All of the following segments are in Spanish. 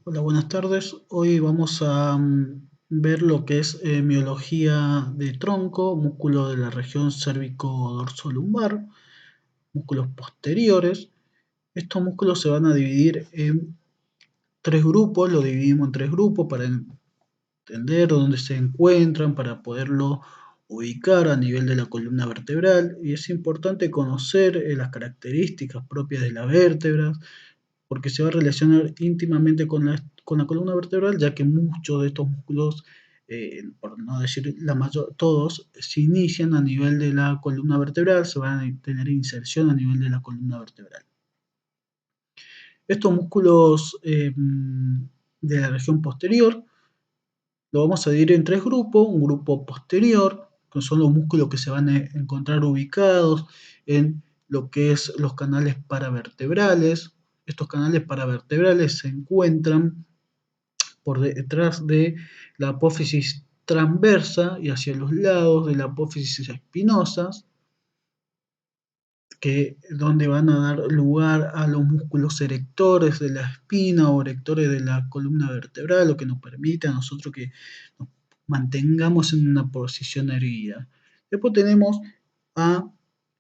Hola, buenas tardes. Hoy vamos a ver lo que es miología de tronco, músculo de la región cérvico-dorsolumbar, músculos posteriores. Estos músculos se van a dividir en tres grupos, lo dividimos en tres grupos para entender dónde se encuentran, para poderlo ubicar a nivel de la columna vertebral. Y es importante conocer las características propias de las vértebras, porque se va a relacionar íntimamente con la columna vertebral, ya que muchos de estos músculos, por no decir todos, se inician a nivel de la columna vertebral, se van a tener inserción a nivel de la columna vertebral. Estos músculos de la región posterior lo vamos a dividir en tres grupos: un grupo posterior, que son los músculos que se van a encontrar ubicados en lo que es los canales paravertebrales. Estos canales paravertebrales se encuentran por detrás de la apófisis transversa y hacia los lados de la apófisis espinosas, donde van a dar lugar a los músculos erectores de la espina o erectores de la columna vertebral, lo que nos permite a nosotros que nos mantengamos en una posición erguida. Después tenemos a,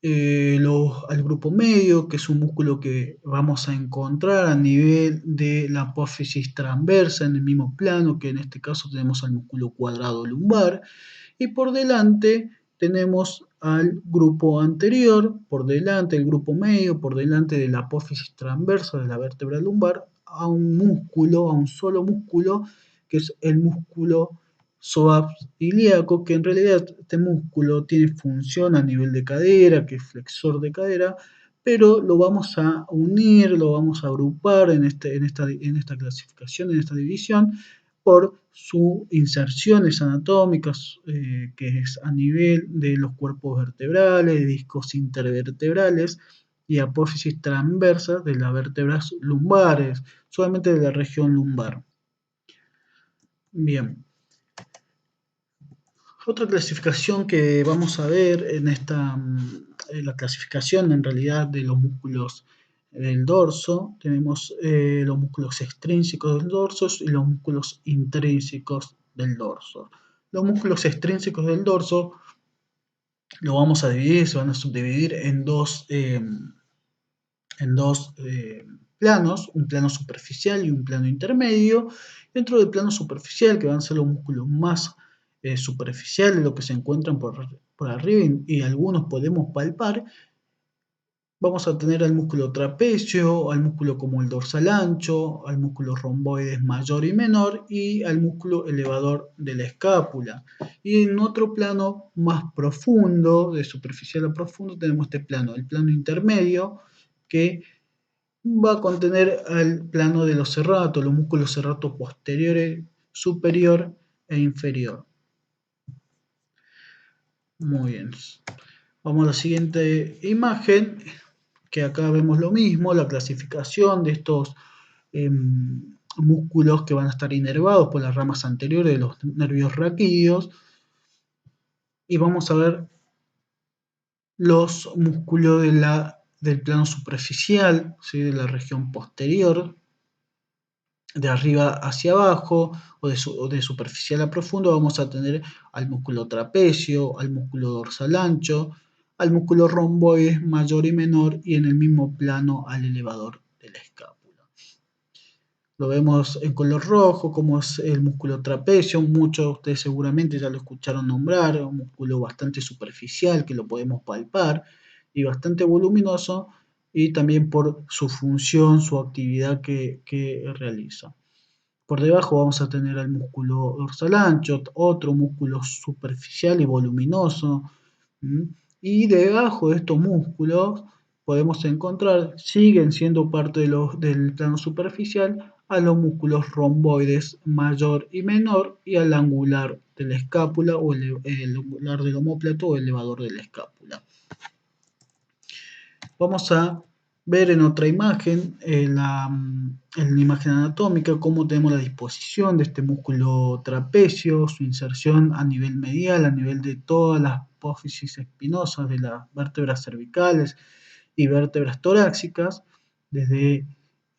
al grupo medio, que es un músculo que vamos a encontrar a nivel de la apófisis transversa en el mismo plano, que en este caso tenemos al músculo cuadrado lumbar, y por delante tenemos al grupo anterior, por delante el grupo medio, por delante de la apófisis transversa de la vértebra lumbar, a un solo músculo, que es el músculo psoas ilíaco, que en realidad este músculo tiene función a nivel de cadera, que es flexor de cadera, pero lo vamos a unir, lo vamos a agrupar en esta clasificación, en esta división, por sus inserciones anatómicas, que es a nivel de los cuerpos vertebrales, discos intervertebrales y apófisis transversas de las vértebras lumbares, solamente de la región lumbar. Bien, otra clasificación que vamos a ver en la clasificación en realidad de los músculos del dorso, tenemos los músculos extrínsecos del dorso y los músculos intrínsecos del dorso. Los músculos extrínsecos del dorso lo vamos a dividir, se van a subdividir en dos planos, un plano superficial y un plano intermedio. Dentro del plano superficial, que van a ser los músculos más superficiales, lo que se encuentran por arriba y algunos podemos palpar, vamos a tener al músculo trapecio, al músculo como el dorsal ancho, al músculo romboides mayor y menor y al músculo elevador de la escápula. Y en otro plano más profundo, de superficial a profundo, tenemos este plano, el plano intermedio, que va a contener al plano de los serratos, los músculos serratos posteriores, superior e inferior. Muy bien. Vamos a la siguiente imagen, que acá vemos lo mismo, la clasificación de estos músculos que van a estar inervados por las ramas anteriores de los nervios raquídeos. Y vamos a ver los músculos del plano superficial, ¿sí? De la región posterior, de arriba hacia abajo o de superficial a profundo. Vamos a tener al músculo trapecio, al músculo dorsal ancho, al músculo romboides mayor y menor y en el mismo plano al elevador de la escápula. Lo vemos en color rojo, como es el músculo trapecio. Muchos de ustedes seguramente ya lo escucharon nombrar, un músculo bastante superficial que lo podemos palpar y bastante voluminoso, y también por su función, su actividad que realiza. Por debajo vamos a tener al músculo dorsal ancho, otro músculo superficial y voluminoso. Y debajo de estos músculos podemos encontrar, siguen siendo parte del plano superficial, a los músculos romboides mayor y menor y al angular de la escápula o el angular del omóplato o elevador de la escápula. Vamos a ver en otra imagen, en la imagen anatómica, cómo tenemos la disposición de este músculo trapecio, su inserción a nivel medial, a nivel de todas las apófisis espinosas de las vértebras cervicales y vértebras torácicas, desde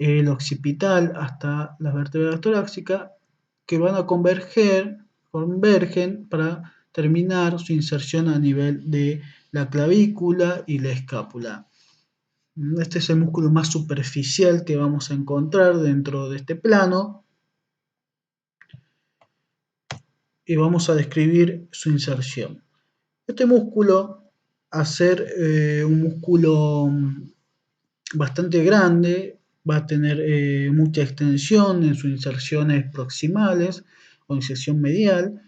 el occipital hasta las vértebras torácicas, que van a convergen para terminar su inserción a nivel de la clavícula y la escápula. Este es el músculo más superficial que vamos a encontrar dentro de este plano y vamos a describir su inserción. Este músculo, al ser un músculo bastante grande, va a tener mucha extensión en sus inserciones proximales o inserción medial,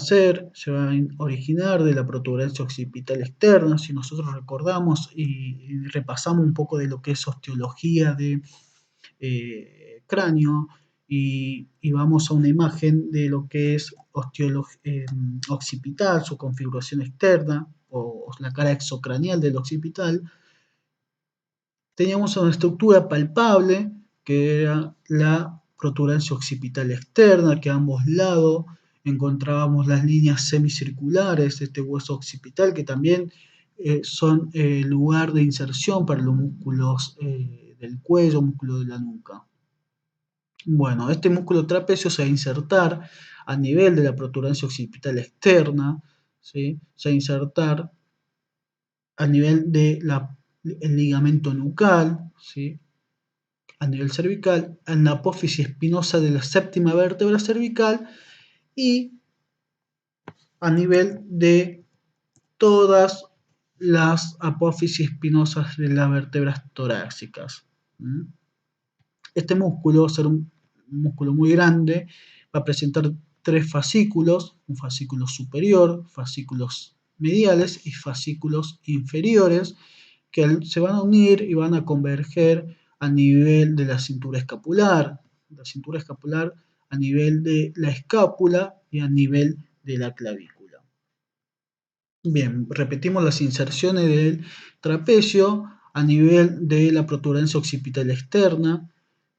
se va a originar de la protuberancia occipital externa. Si nosotros recordamos y repasamos un poco de lo que es osteología de cráneo y vamos a una imagen de lo que es occipital, su configuración externa o la cara exocranial del occipital, teníamos una estructura palpable que era la protuberancia occipital externa, que a ambos lados encontrábamos las líneas semicirculares de este hueso occipital, que también son lugar de inserción para los músculos del cuello, músculo de la nuca. Bueno, este músculo trapecio se va a insertar a nivel de la protuberancia occipital externa, ¿sí? Se va a insertar a nivel del ligamento nucal, ¿sí? A nivel cervical, en la apófisis espinosa de la séptima vértebra cervical y a nivel de todas las apófisis espinosas de las vértebras torácicas. Este músculo, va a ser un músculo muy grande, va a presentar tres fascículos, un fascículo superior, fascículos mediales y fascículos inferiores, que se van a unir y van a converger a nivel de la cintura escapular a nivel de la escápula y a nivel de la clavícula. Bien, repetimos las inserciones del trapecio a nivel de la protuberancia occipital externa,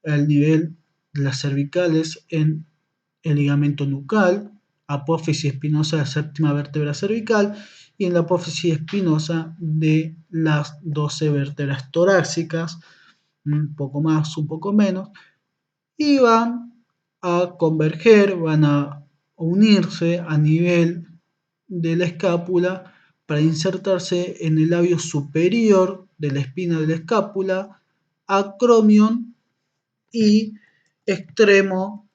al nivel de las cervicales en el ligamento nucal, apófisis espinosa de la séptima vértebra cervical y en la apófisis espinosa de las 12 vértebras torácicas, un poco más, un poco menos, y van a converger, van a unirse a nivel de la escápula para insertarse en el labio superior de la espina de la escápula, acromion y extremo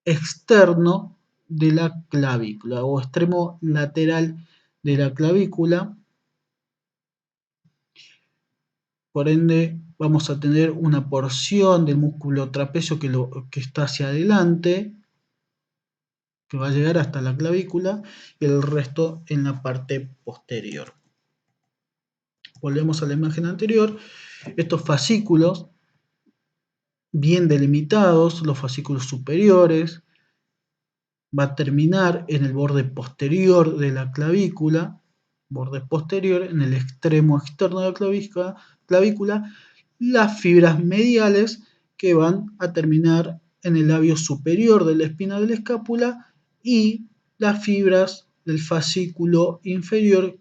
externo de la clavícula o extremo lateral de la clavícula. Por ende, vamos a tener una porción del músculo trapecio que está hacia adelante, que va a llegar hasta la clavícula, y el resto en la parte posterior. Volvemos a la imagen anterior. Estos fascículos bien delimitados, los fascículos superiores, va a terminar en el borde posterior de la clavícula, borde posterior en el extremo externo de la clavícula, las fibras mediales que van a terminar en el labio superior de la espina de la escápula y las fibras del fascículo inferior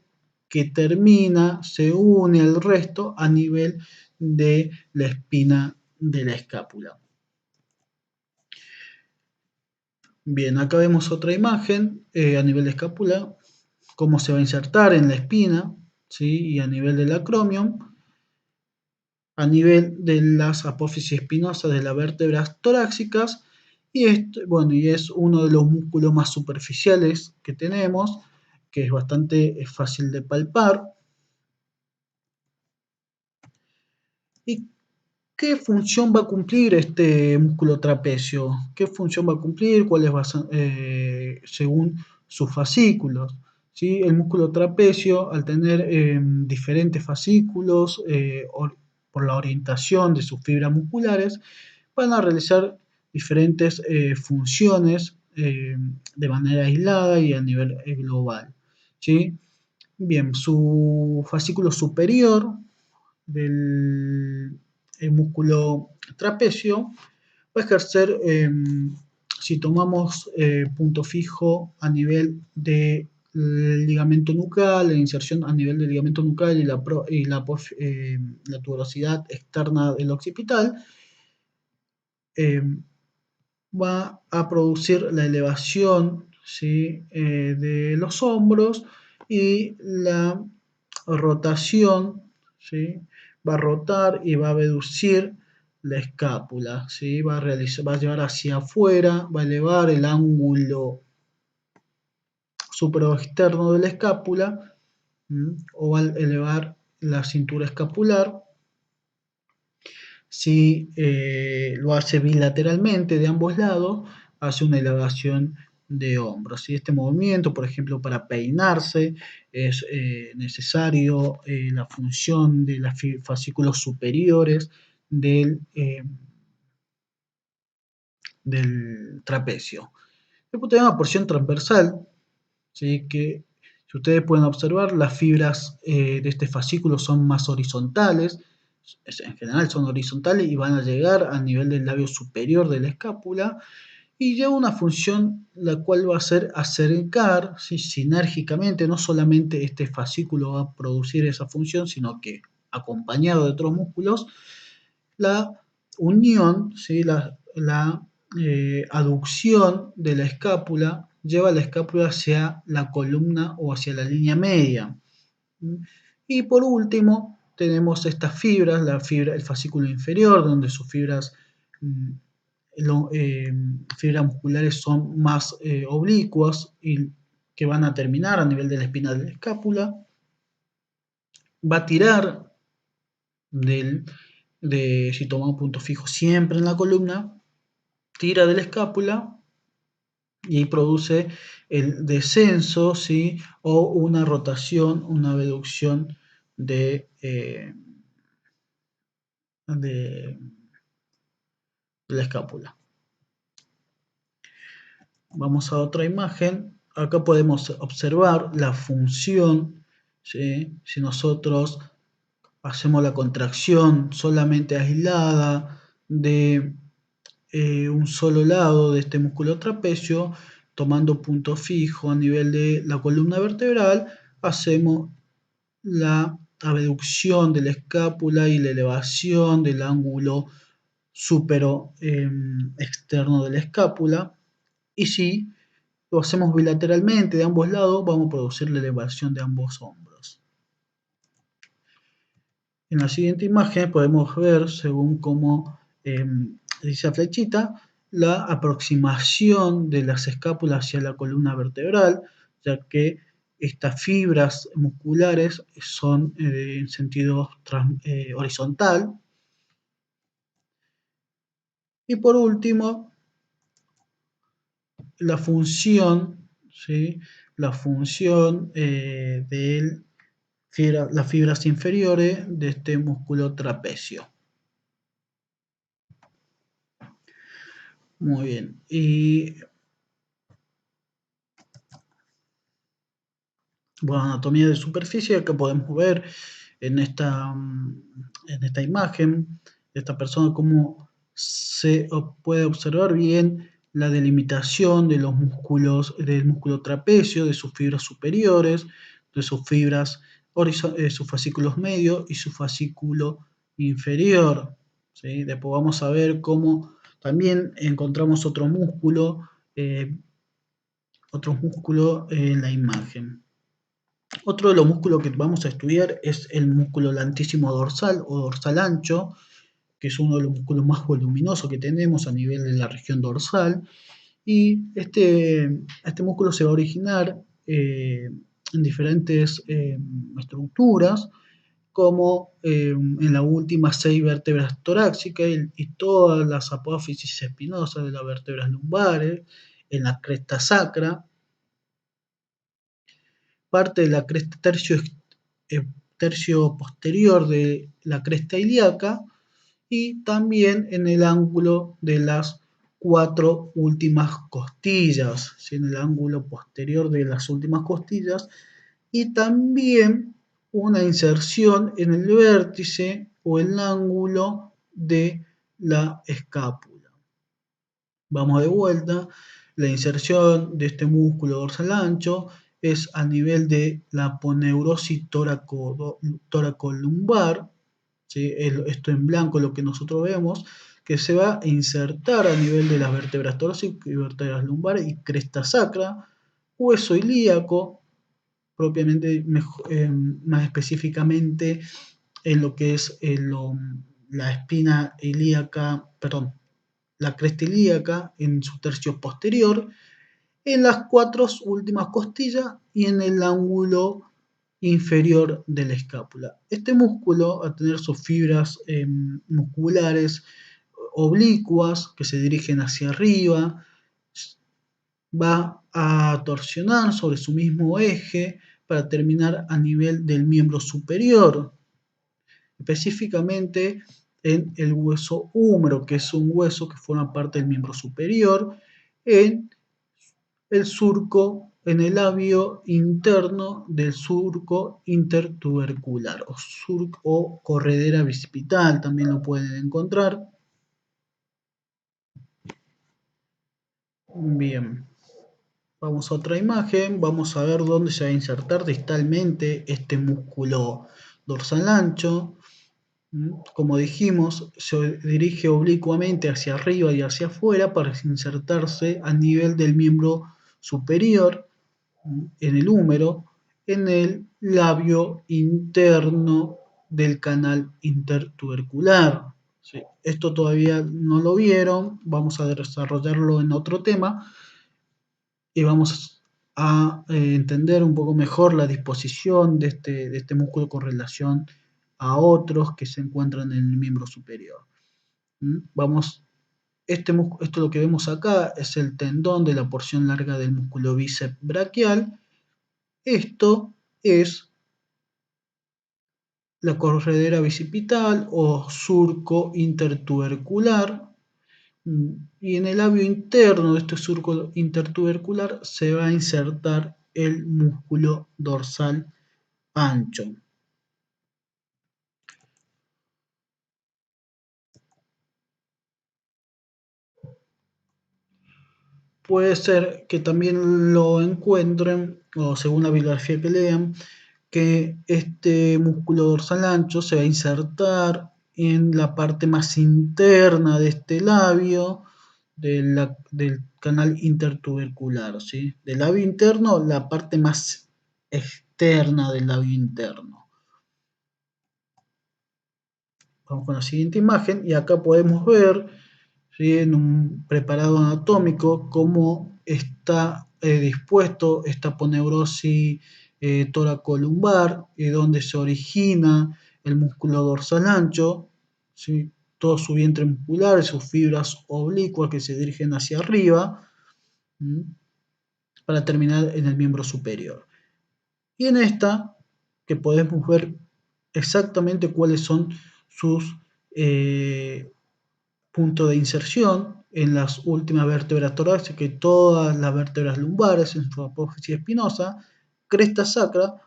que termina, se une al resto a nivel de la espina de la escápula. Bien, acá vemos otra imagen a nivel de escápula, cómo se va a insertar en la espina, ¿sí? Y a nivel del acromion, a nivel de las apófisis espinosas de las vértebras torácicas, y es uno de los músculos más superficiales que tenemos, que es bastante fácil de palpar. ¿Y qué función va a cumplir este músculo trapecio? ¿Qué función va a cumplir? ¿Cuáles según sus fascículos? ¿Sí? El músculo trapecio, al tener diferentes fascículos por la orientación de sus fibras musculares, van a realizar diferentes funciones de manera aislada y a nivel global. ¿Sí? Bien, su fascículo superior del músculo trapecio va a ejercer, si tomamos punto fijo a nivel de el ligamento nucal, la inserción a nivel del ligamento nucal y la tuberosidad externa del occipital, eh, va a producir la elevación, ¿sí? De los hombros y la rotación, ¿sí? Va a rotar y va a reducir la escápula, ¿sí? Va a llevar hacia afuera, va a elevar el ángulo supraexterno de la escápula, o va a elevar la cintura escapular. Si lo hace bilateralmente de ambos lados, hace una elevación de hombros. Si este movimiento, por ejemplo, para peinarse, es necesario la función de los fascículos superiores del trapecio. Después tenemos la porción transversal, ¿sí? Que si ustedes pueden observar, las fibras de este fascículo son más horizontales, en general son horizontales y van a llegar al nivel del labio superior de la escápula, y lleva una función la cual va a ser acercar, ¿sí? Sinérgicamente, no solamente este fascículo va a producir esa función, sino que acompañado de otros músculos, la unión, ¿sí? La aducción de la escápula lleva la escápula hacia la columna o hacia la línea media. Y por último, tenemos estas fibras, el fascículo inferior, donde sus mm, fibras musculares son más oblicuas y que van a terminar a nivel de la espina de la escápula. Va a tirar si tomamos punto fijo siempre en la columna, tira de la escápula y ahí produce el descenso, ¿sí? O una rotación, una reducción de la escápula. Vamos a otra imagen. Acá podemos observar la función, ¿sí? Si nosotros hacemos la contracción solamente aislada de un solo lado de este músculo trapecio, tomando punto fijo a nivel de la columna vertebral, hacemos la abducción de la escápula y la elevación del ángulo supero externo de la escápula. Y si lo hacemos bilateralmente de ambos lados, vamos a producir la elevación de ambos hombros. En la siguiente imagen podemos ver, según como dice la flechita, la aproximación de las escápulas hacia la columna vertebral, ya que estas fibras musculares son en sentido horizontal. Y por último, la función, ¿sí? La función de las fibras inferiores de este músculo trapecio. Muy bien. Y bueno, anatomía de superficie, acá podemos ver en esta imagen de esta persona cómo se puede observar bien la delimitación de los músculos, del músculo trapecio, de sus fibras superiores, de sus fibras, sus fascículos medios y su fascículo inferior, ¿sí? Después vamos a ver cómo también encontramos eh, otro músculo en la imagen. Otro de los músculos que vamos a estudiar es el músculo lentísimo dorsal o dorsal ancho, que es uno de los músculos más voluminosos que tenemos a nivel de la región dorsal. Y este músculo se va a originar en diferentes estructuras, como en las últimas 6 vértebras torácicas y todas las apófisis espinosas de las vértebras lumbares, en la cresta sacra, parte de la cresta tercio posterior de la cresta ilíaca y también en el ángulo de las 4 últimas costillas, ¿sí? En el ángulo posterior de las últimas costillas, y también una inserción en el vértice o el ángulo de la escápula. Vamos de vuelta. La inserción de este músculo dorsal ancho es a nivel de la aponeurosis toracolumbar, ¿sí? Esto en blanco lo que nosotros vemos, que se va a insertar a nivel de las vértebras torácicas y vértebras lumbares y cresta sacra, hueso ilíaco, propiamente, más específicamente en lo que es la espina ilíaca, perdón, la cresta ilíaca en su tercio posterior, en las cuatro últimas costillas y en el ángulo inferior de la escápula. Este músculo, a tener sus fibras musculares oblicuas que se dirigen hacia arriba, va a torsionar sobre su mismo eje para terminar a nivel del miembro superior, específicamente en el hueso húmero, que es un hueso que forma parte del miembro superior, en el surco, en el labio interno del surco intertubercular o corredera bicipital, también lo pueden encontrar. Bien, vamos a otra imagen, vamos a ver dónde se va a insertar distalmente este músculo dorsal ancho. Como dijimos, se dirige oblicuamente hacia arriba y hacia afuera para insertarse a nivel del miembro superior, en el húmero, en el labio interno del canal intertubercular. Sí, esto todavía no lo vieron, vamos a desarrollarlo en otro tema y vamos a entender un poco mejor la disposición de este músculo con relación a otros que se encuentran en el miembro superior. Vamos, esto lo que vemos acá es el tendón de la porción larga del músculo bíceps braquial. Esto es la corredera bicipital o surco intertubercular. Y en el labio interno de este surco intertubercular se va a insertar el músculo dorsal ancho. Puede ser que también lo encuentren, o según la bibliografía que lean, que este músculo dorsal ancho se va a insertar en la parte más interna de este labio, del canal intertubercular, ¿sí? Del labio interno, la parte más externa del labio interno. Vamos con la siguiente imagen y acá podemos ver, ¿sí?, en un preparado anatómico cómo está dispuesto esta aponeurosis toracolumbar, donde se origina el músculo dorsal ancho, ¿sí?, todo su vientre muscular, sus fibras oblicuas que se dirigen hacia arriba, para terminar en el miembro superior. Y en esta, que podemos ver exactamente cuáles son sus puntos de inserción en las últimas vértebras torácicas y todas las vértebras lumbares en su apófisis espinosa, cresta sacra,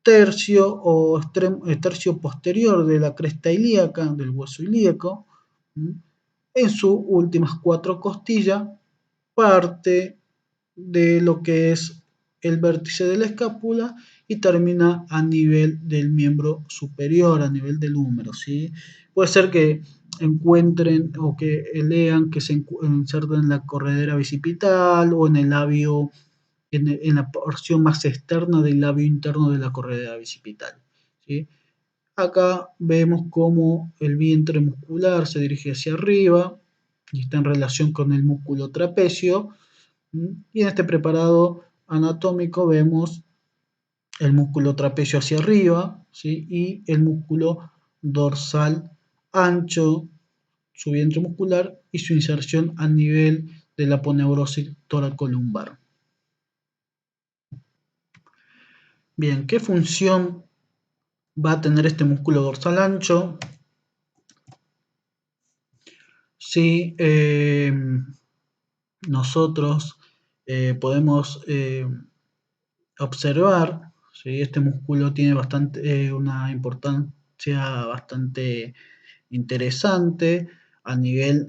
tercio posterior de la cresta ilíaca, del hueso ilíaco, en sus últimas cuatro costillas, parte de lo que es el vértice de la escápula y termina a nivel del miembro superior, a nivel del húmero, ¿sí? Puede ser que encuentren o que lean que se inserta en la corredera bicipital o en el labio, en la porción más externa del labio interno de la corredera bicipital, ¿sí? Acá vemos cómo el vientre muscular se dirige hacia arriba y está en relación con el músculo trapecio. Y en este preparado anatómico vemos el músculo trapecio hacia arriba, ¿sí?, y el músculo dorsal ancho, su vientre muscular y su inserción a nivel de la aponeurosis toracolumbar. Bien, ¿qué función va a tener este músculo dorsal ancho? Si nosotros podemos observar, ¿sí?, este músculo tiene una importancia bastante interesante a nivel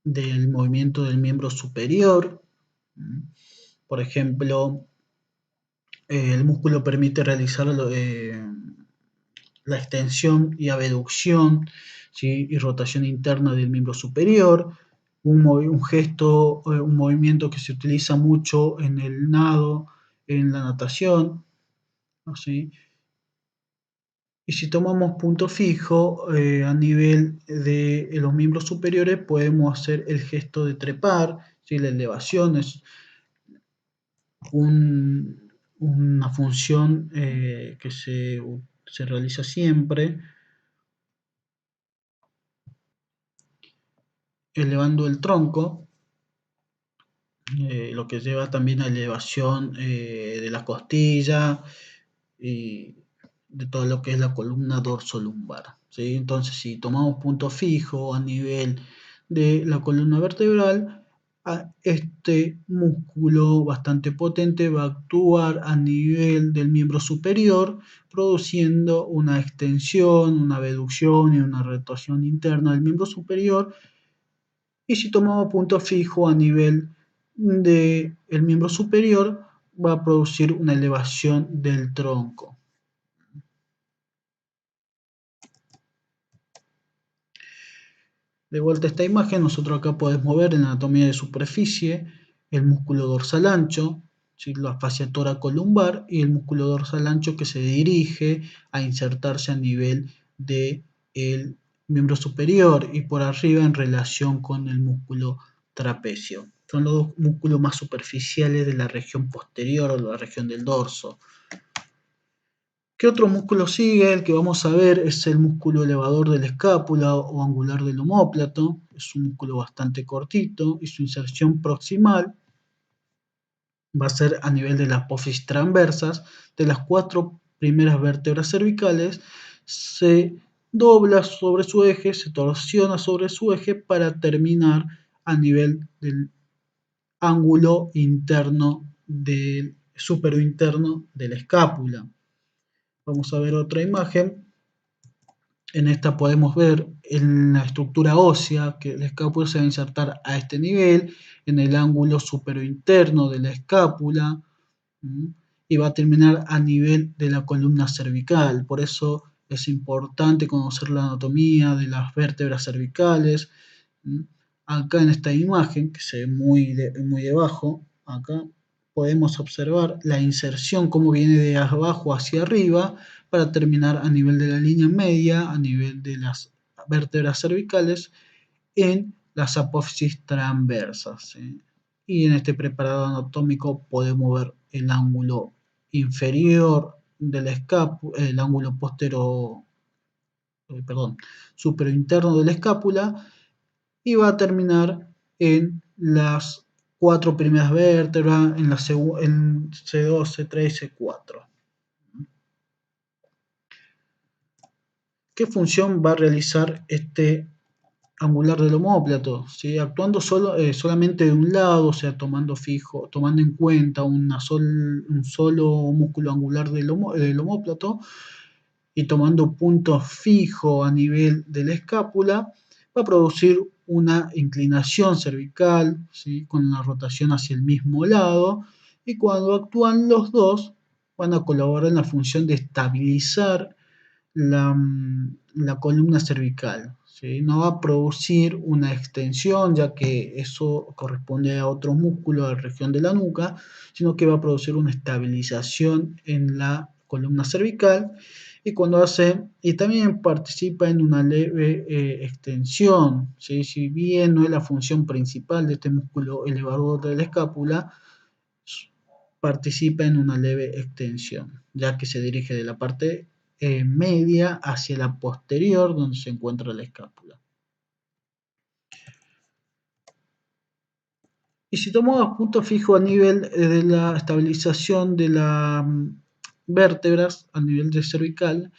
del movimiento del miembro superior. Por ejemplo, El músculo permite realizar la extensión y abducción, ¿sí? Y rotación interna del miembro superior. Un gesto, un movimiento que se utiliza mucho en el nado, en la natación, ¿sí? Y si tomamos punto fijo a nivel de los miembros superiores, podemos hacer el gesto de trepar, ¿sí? La elevación es una función que se realiza siempre, elevando el tronco, lo que lleva también a elevación de la costilla y de todo lo que es la columna dorsolumbar, ¿sí? Entonces, si tomamos punto fijo a nivel de la columna vertebral, este músculo bastante potente va a actuar a nivel del miembro superior, produciendo una extensión, una abducción y una rotación interna del miembro superior. Y si tomamos punto fijo a nivel del miembro superior, va a producir una elevación del tronco. De vuelta a esta imagen, nosotros acá podemos ver en la anatomía de superficie el músculo dorsal ancho, ¿sí? La fascia toracolumbar y el músculo dorsal ancho que se dirige a insertarse a nivel del miembro superior y por arriba en relación con el músculo trapecio. Son los dos músculos más superficiales de la región posterior o la región del dorso. ¿Qué otro músculo sigue? El que vamos a ver es el músculo elevador de la escápula o angular del omóplato. Es un músculo bastante cortito y su inserción proximal va a ser a nivel de las apófisis transversas de las 4 primeras vértebras cervicales. Se dobla sobre su eje, se torsiona sobre su eje para terminar a nivel del ángulo interno del superinterno de la escápula. Vamos a ver otra imagen. En esta podemos ver en la estructura ósea que la escápula se va a insertar a este nivel, en el ángulo superinterno de la escápula, y va a terminar a nivel de la columna cervical. Por eso es importante conocer la anatomía de las vértebras cervicales. Acá en esta imagen, que se ve muy debajo, acá podemos observar la inserción, cómo viene de abajo hacia arriba, para terminar a nivel de la línea media, a nivel de las vértebras cervicales, en las apófisis transversas, ¿sí? Y en este preparado anatómico podemos ver el ángulo inferior de la escápula, el ángulo superinterno de la escápula, y va a terminar en las 4 primeras vértebras, en C2, C3 y C4. ¿Qué función va a realizar este angular del omóplato? ¿Sí? Actuando solamente de un lado, o sea, tomando en cuenta un solo músculo angular del omóplato y tomando punto fijo a nivel de la escápula, va a producir una inclinación cervical, ¿sí? Con una rotación hacia el mismo lado, y cuando actúan los dos, van a colaborar en la función de estabilizar la columna cervical, ¿sí? No va a producir una extensión, ya que eso corresponde a otro músculo de la región de la nuca, sino que va a producir una estabilización en la columna cervical y también participa en una leve extensión, ¿sí? Si bien no es la función principal de este músculo elevador de la escápula, participa en una leve extensión, ya que se dirige de la parte media hacia la posterior donde se encuentra la escápula. Y si tomamos punto fijo a nivel de la estabilización de las vértebras, a nivel de cervical,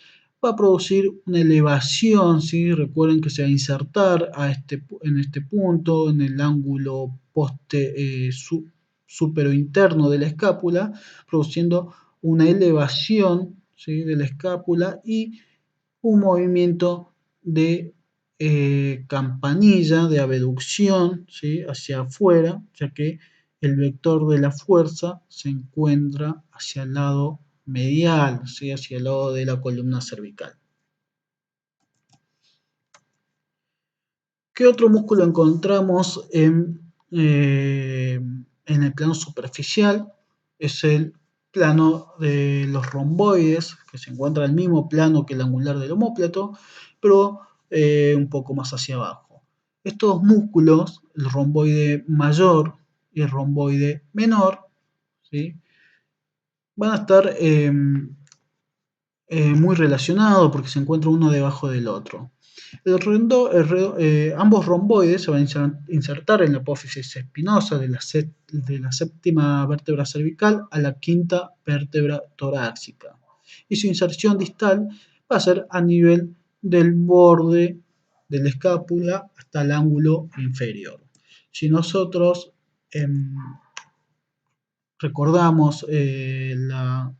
va a producir una elevación, ¿sí? Recuerden que se va a insertar en este punto, en el ángulo superinterno de la escápula, produciendo una elevación, ¿sí? De la escápula y un movimiento de campanilla, de abducción, ¿sí? Hacia afuera, ya que el vector de la fuerza se encuentra hacia el lado medial, ¿sí? Hacia el lado de la columna cervical. ¿Qué otro músculo encontramos en el plano superficial? Es el plano de los romboides, que se encuentra en el mismo plano que el angular del omóplato, pero un poco más hacia abajo. Estos músculos, el romboide mayor y el romboide menor, ¿sí? Van a estar muy relacionados porque se encuentra uno debajo del otro. Ambos romboides se van a insertar en la apófisis espinosa de la séptima vértebra cervical a la quinta vértebra torácica. Y su inserción distal va a ser a nivel del borde de la escápula hasta el ángulo inferior. Si nosotros recordamos la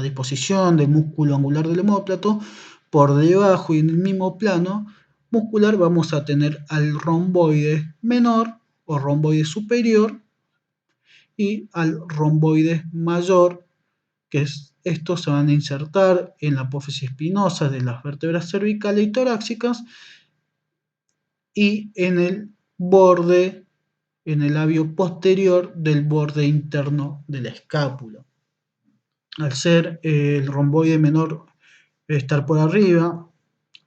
disposición del músculo angular del omóplato, por debajo y en el mismo plano muscular vamos a tener al romboide menor o romboide superior y al romboide mayor, que estos se van a insertar en la apófisis espinosa de las vértebras cervicales y torácicas y en el borde, en el labio posterior del borde interno de la escápula. Al ser el romboide menor estar por arriba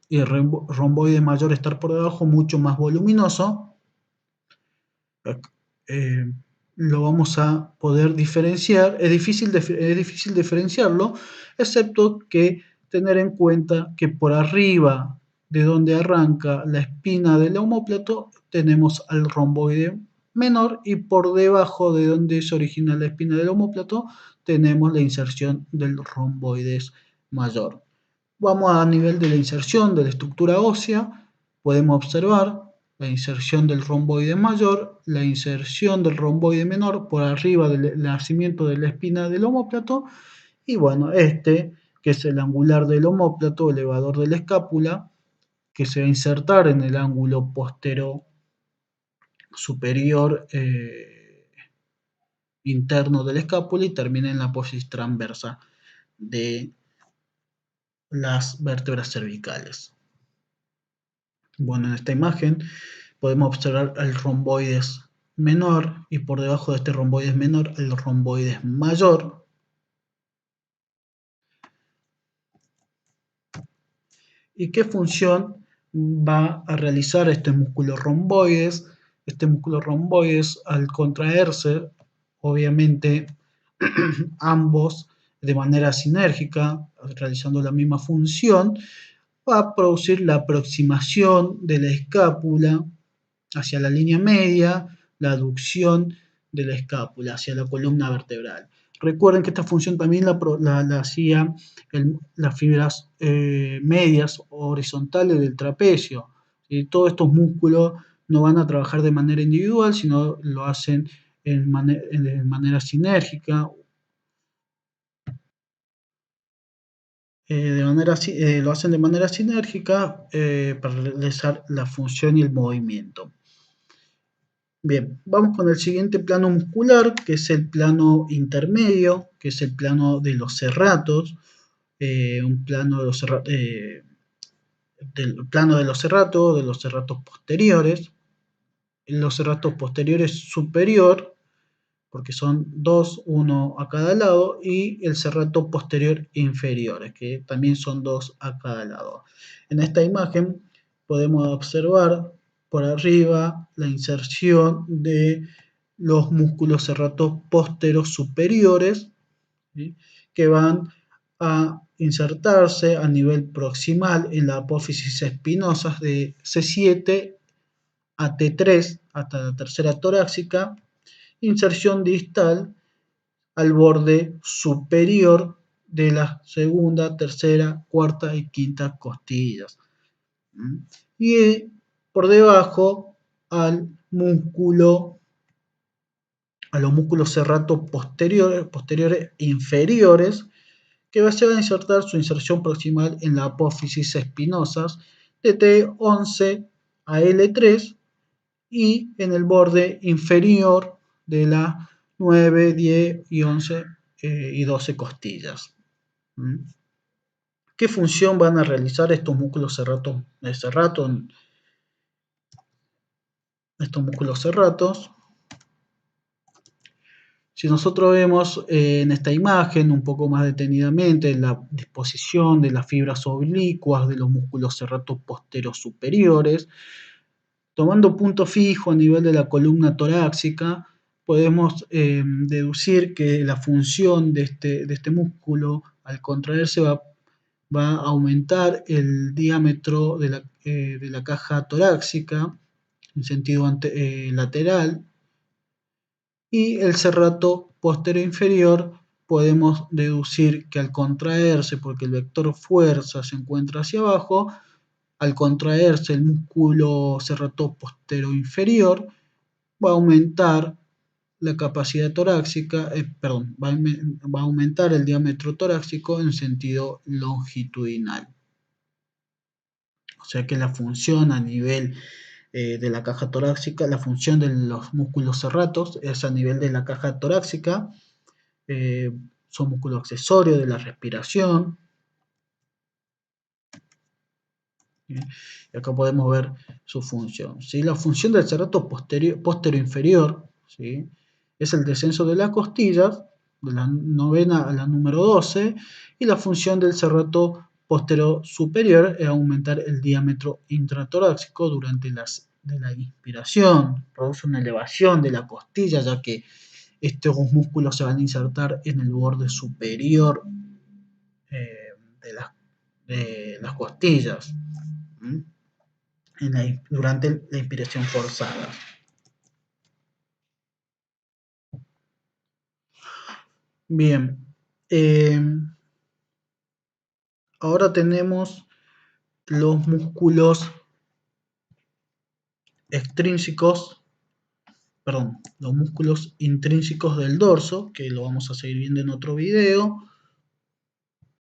y el romboide mayor estar por debajo, mucho más voluminoso, lo vamos a poder diferenciar. Es difícil diferenciarlo, excepto que tener en cuenta que por arriba de donde arranca la espina del omóplato tenemos al romboide menor y por debajo de donde se origina la espina del omóplato tenemos la inserción del romboides mayor. Vamos a nivel de la inserción de la estructura ósea, podemos observar la inserción del romboide mayor, la inserción del romboide menor por arriba del nacimiento de la espina del omóplato y bueno, que es el angular del omóplato, elevador de la escápula, que se va a insertar en el ángulo postero superior interno de la escápula y termina en la apófisis transversa de las vértebras cervicales. Bueno, en esta imagen podemos observar el romboides menor y por debajo de este romboides menor el romboides mayor. ¿Y qué función va a realizar este músculo romboides? Este músculo romboides, al contraerse, obviamente ambos de manera sinérgica, realizando la misma función, va a producir la aproximación de la escápula hacia la línea media, la aducción de la escápula hacia la columna vertebral. Recuerden que esta función también la hacía las fibras medias horizontales del trapecio. Todos estos músculos no van a trabajar de manera individual, sino lo hacen de manera sinérgica. Lo hacen de manera sinérgica para realizar la función y el movimiento. Bien, vamos con el siguiente plano muscular, que es el plano intermedio, que es el plano de los serratos, un plano de los del plano de los serratos posteriores. En los serratos posteriores superior, porque son dos, uno a cada lado, y el serrato posterior inferior, que también son dos a cada lado. En esta imagen podemos observar por arriba la inserción de los músculos serratos posteros superiores, ¿sí? Que van a insertarse a nivel proximal en la apófisis espinosas de C7 a T3 hasta la tercera torácica, inserción distal al borde superior de la segunda, tercera, cuarta y quinta costillas. Y por debajo a los músculos serratos posteriores inferiores, que se va a insertar su inserción proximal en la apófisis espinosas de T11 a L3 y en el borde inferior de las 9, 10 y 11 y 12 costillas. ¿Mm? ¿Qué función van a realizar estos músculos serratos, estos músculos serratos? Si nosotros vemos en esta imagen un poco más detenidamente la disposición de las fibras oblicuas de los músculos serratos posteros superiores, tomando punto fijo a nivel de la columna torácica, podemos deducir que la función de este músculo al contraerse va a aumentar el diámetro de la caja torácica en sentido lateral, y el serrato posterior inferior podemos deducir que al contraerse, porque el vector fuerza se encuentra hacia abajo, al contraerse el músculo serrato posterior inferior, va a aumentar la capacidad torácica, va a aumentar el diámetro torácico en sentido longitudinal. O sea que la función a nivel de la caja torácica, la función de los músculos serratos es a nivel de la caja torácica, eh, son músculos accesorios de la respiración. Y acá podemos ver su función. ¿Sí? La función del serrato posterior inferior, ¿sí? Es el descenso de las costillas, de la novena a la número 12, y la función del serrato posterior superior es aumentar el diámetro intratorácico durante de la inspiración. Produce una elevación de la costilla, ya que estos músculos se van a insertar en el borde superior eh, de, de las costillas. ¿Mm? Durante la inspiración forzada. Bien, ahora tenemos los músculos extrínsecos, perdón, los músculos intrínsecos del dorso, que lo vamos a seguir viendo en otro video.